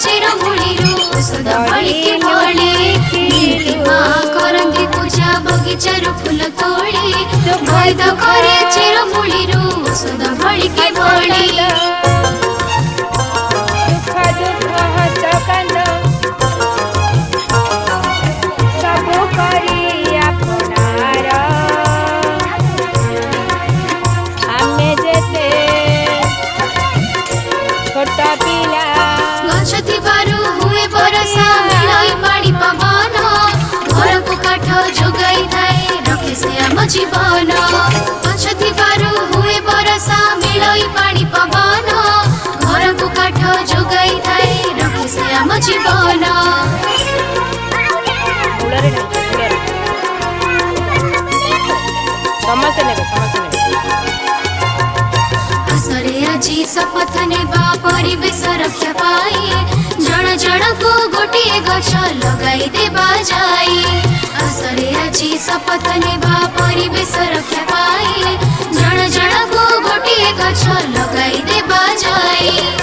चेरमूली औषध भलिके फले नीति माँ करती पूजा बगीचारू फूल तोड़ी वैद करे चेरमूली औषध भलिके फले जीवन गछथि पारू हुए बरसा मिलई पानी पवन घर को काठ जोगाई थाए रखे से आम जीवन आसरे आजी शपथ नेबा परिवेश रक्षा पाई जण जण को गोटे गछ लगाई देबा जाई आसरे आजी शपथ नेबा परिवेश रक्षा पाई जण जण को गोटे गछ लगाई देबा जाई।